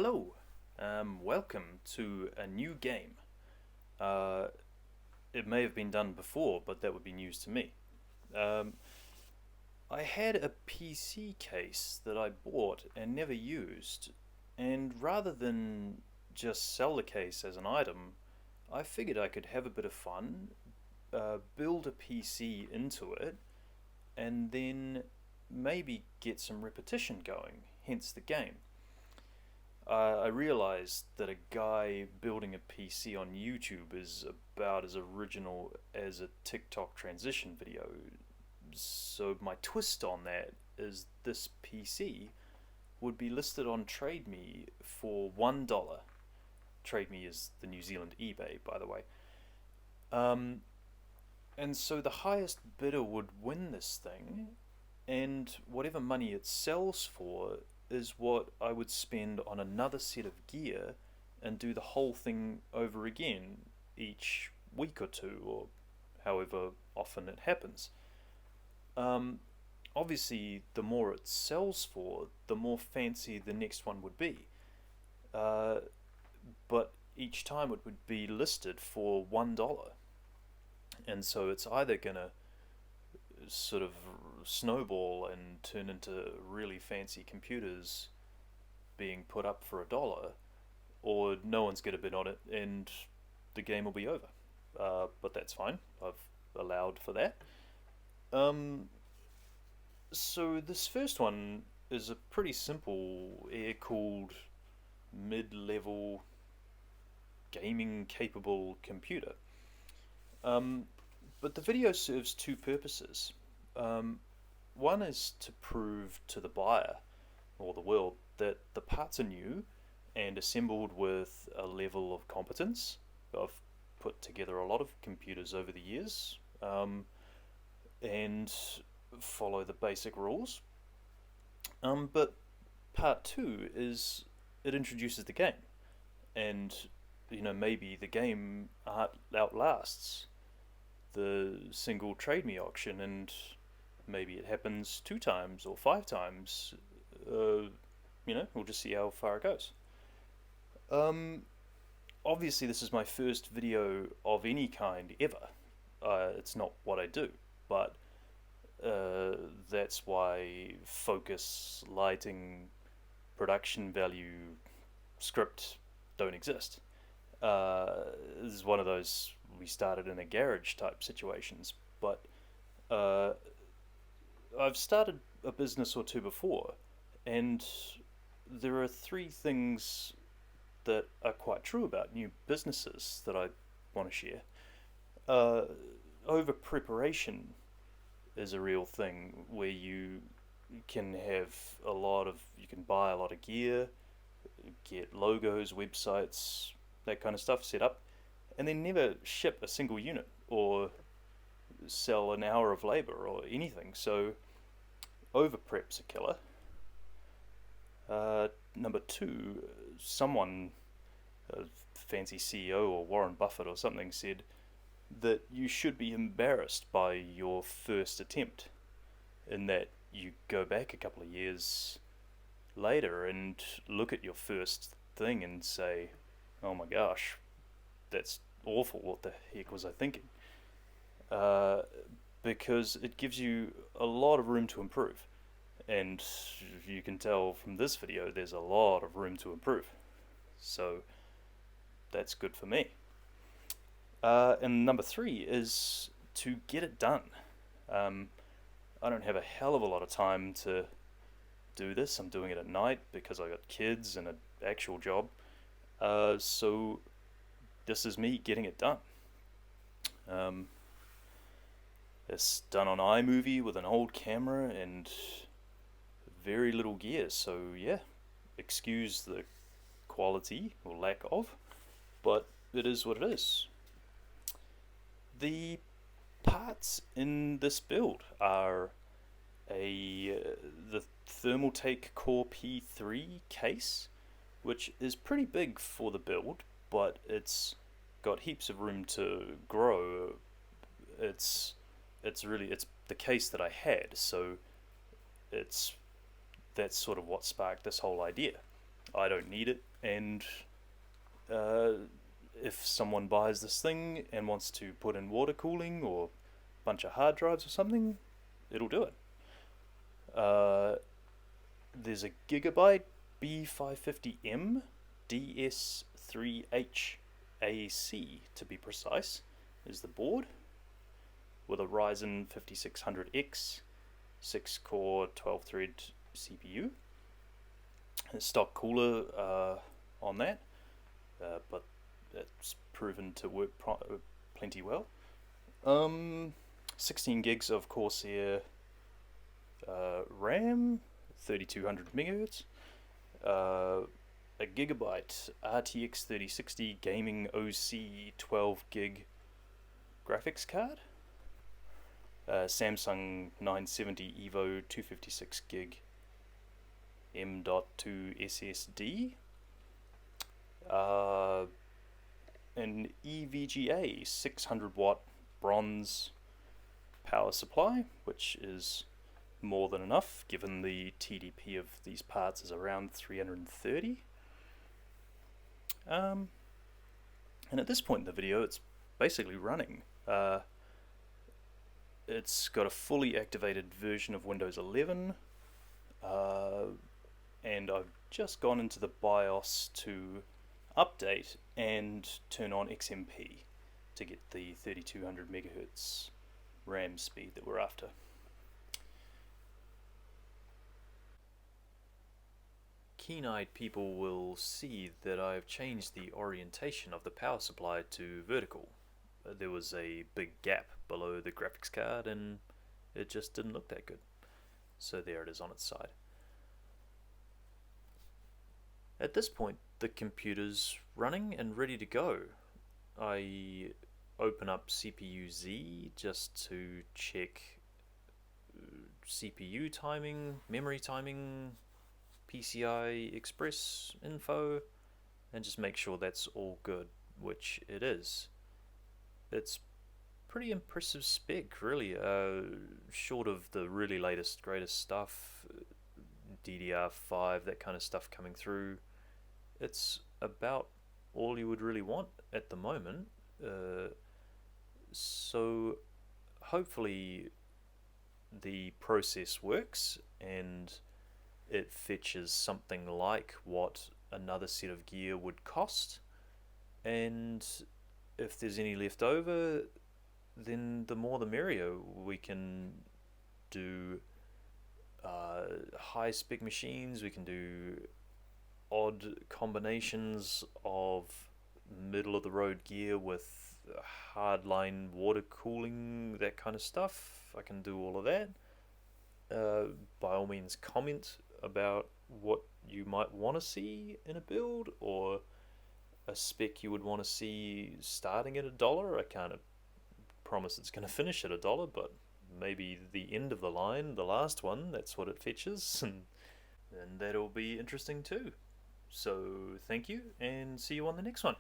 Hello, welcome to a new game. Uh, it may have been done before, but that would be news to me. Um, I had a PC case that I bought and never used, and rather than just sell the case as an item, I figured I could have a bit of fun, build a PC into it, and then maybe get some repetition going, hence the game. I realized that a guy building a PC on YouTube is about as original as a TikTok transition video. So my twist on that is this PC would be listed on TradeMe for $1. TradeMe is the New Zealand eBay, by the way. Um, and so the highest bidder would win this thing, and whatever money it sells for is what I would spend on another set of gear and do the whole thing over again each week or two, or however often it happens. Um, Obviously, the more it sells for, the more fancy the next one would be. Uh, but each time it would be listed for $1. And so it's either going to sort of snowball and turn into really fancy computers being put up for $1, or no one's going to bid on it and the game will be over. But that's fine. I've allowed for that. Um, so this first one is a pretty simple air-cooled mid-level gaming capable computer. Um, but the video serves two purposes. Um, One is to prove to the buyer or the world that the parts are new and assembled with a level of competence. I've put together a lot of computers over the years, and follow the basic rules. But part two is it introduces the game, and maybe the game outlasts the single trade me auction, and maybe it happens two times or five times. Uh, we'll just see how far it goes. Um, Obviously, this is my first video of any kind ever. It's not what I do, but that's why focus, lighting, production value, script don't exist. This is one of those we started in a garage type situations, but uh, I've started a business or two before, and there are three things that are quite true about new businesses that I want to share. Uh, Over preparation is a real thing where you can buy a lot of gear, get logos, websites, that kind of stuff set up, and then never ship a single unit or sell an hour of labor or anything. So over prep's a killer. Number two, someone, a fancy CEO or Warren Buffett or something, said that you should be embarrassed by your first attempt, in that you go back a couple of years later and look at your first thing and say, oh my gosh, that's awful, what the heck was I thinking? Uh, because it gives you a lot of room to improve. And you can tell from this video, there's a lot of room to improve. So that's good for me. And number three is to get it done. Um, I don't have a hell of a lot of time to do this. I'm doing it at night because I got kids and an actual job. So this is me getting it done. Um, it's done on iMovie with an old camera and very little gear. So yeah, excuse the quality or lack of, but it is what it is. The parts in this build are the Thermaltake Core P3 case, which is pretty big for the build, but it's got heaps of room to grow. It's it's the case that I had, so it's that's sort of what sparked this whole idea. I don't need it, and uh, if someone buys this thing and wants to put in water cooling or a bunch of hard drives or something, it'll do it. Uh, there's a Gigabyte B550M DS3H AC to be precise, is the board, with a Ryzen 5600X 6-core 12-thread CPU. A stock cooler on that, but it's proven to work plenty well. 16 gigs of Corsair RAM, 3200 megahertz. A Gigabyte RTX 3060 gaming OC 12 gig graphics card. Samsung 970 EVO 256 gig M.2 SSD. An EVGA 600 watt bronze power supply, which is more than enough given the TDP of these parts is around 330. And at this point in the video, it's basically running. It's got a fully activated version of Windows 11, and I've just gone into the BIOS to update and turn on XMP to get the 3200 megahertz RAM speed that we're after. Keen-eyed people will see that I've changed the orientation of the power supply to vertical. There was a big gap below the graphics card and it just didn't look that good. So there it is on its side. At this point, the computer's running and ready to go. I open up CPU Z just to check CPU timing, memory timing, PCI Express info, and just make sure that's all good, which it is. It's pretty impressive spec, really, short of the really latest, greatest stuff, DDR5, that kind of stuff coming through. It's about all you would really want at the moment. So hopefully the process works and it fetches something like what another set of gear would cost, and if there's any left over, then the more the merrier. We can do high spec machines, we can do odd combinations of middle of the road gear with hardline water cooling, that kind of stuff. I can do all of that. By all means, comment about what you might want to see in a build, or a spec you would want to see starting at $1. I can't promise it's going to finish at $1, but maybe the end of the line, the last one, that's what it fetches, and that'll be interesting too. So thank you, and see you on the next one.